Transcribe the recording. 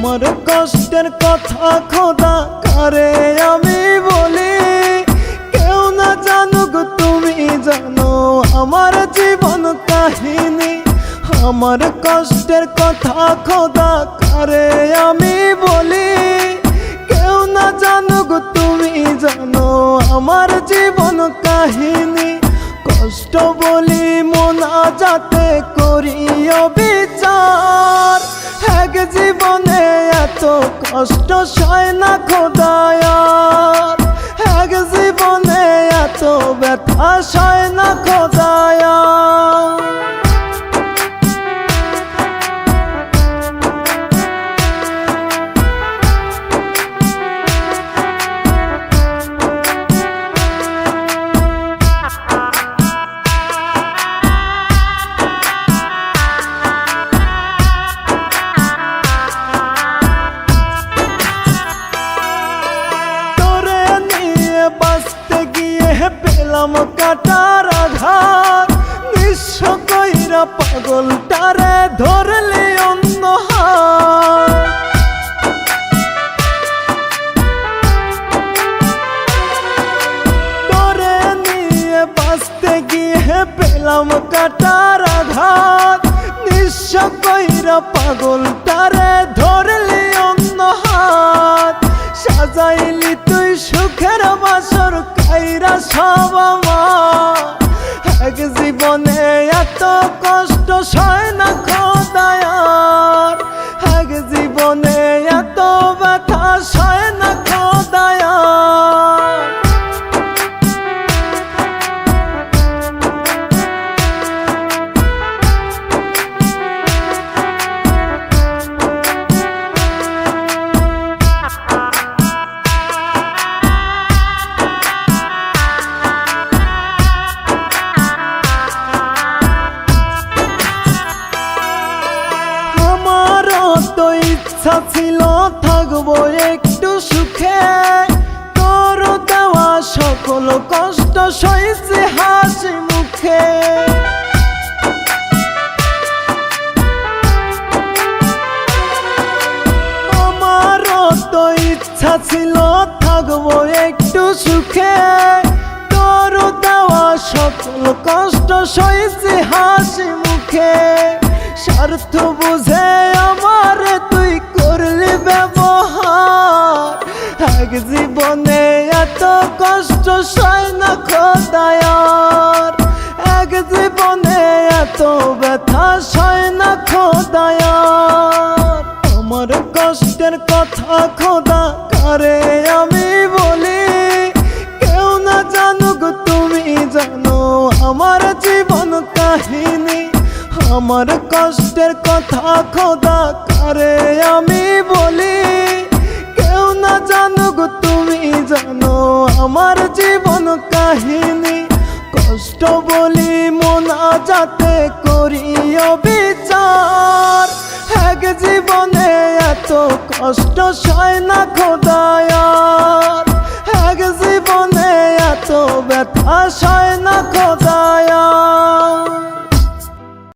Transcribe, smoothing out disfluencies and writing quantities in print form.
আমার কষ্টের কথা খোদা কারে আমি বলি, কেউ না জানুক তুমি জানো আমার জীবন কাহিনী। আমার কষ্টের কথা খোদা কারে আমি বলি, কেউ না জানুক তুমি জানো আমার জীবন কাহিনী। কষ্ট বলি মোনাজাতে করিও বিচার, এক জীবনে এত কষ্ট সয় না খোদায়ার, এক জীবনে এত ব্যথা সয় না খোদায়ার। পেলাম কাটার আঘাত, নিঃস্ব কইরা পাগলটারে ধরলে অন্য হাত। তোরে নিয়ে বাঁচতে গিয়ে পেলাম কাটার আঘাত, নিঃস্ব কইরা পাগলটারে ধরলে অন্য হাত। সাজাইলি তুই সুখের বাসর কাইরা সব আমার, এক জীবনে এত কষ্ট সয় না খোদায়ার, এক জীবনে এত ব্যথা সয় না খোদায়ার। ইচ্ছা ছিল থাকবো একটু সুখে, তোর দেওয়া সকল কষ্ট সইছে হাসি মুখে। আমারও তো ইচ্ছা ছিল থাকবো একটু সুখে, তোর দেওয়া সকল কষ্ট সইছে হাসি মুখে। স্বার্থ বুঝে আমার তুই করলি ব্যবহার, এক জীবনে এত কষ্ট সয় না খোদায়ার, এক জীবনে এত ব্যথা সয় না খোদায়ার। আমার কষ্টের কথা খোদা কারে আমি বলি, কেউ না জানুক তুমি জানো আমার জীবন কাহিনী। আমার কষ্টের কথা খোদা কারে আমি বলি, কেউ না জানুক তুমি জানো আমার জীবন কাহিনী। কষ্ট বলি মোনাজাতে করিও বিচার, এক জীবনে এত কষ্ট সয় না খোদায়ার, এক জীবনে এত ব্যথা সয় না খোদায়ার।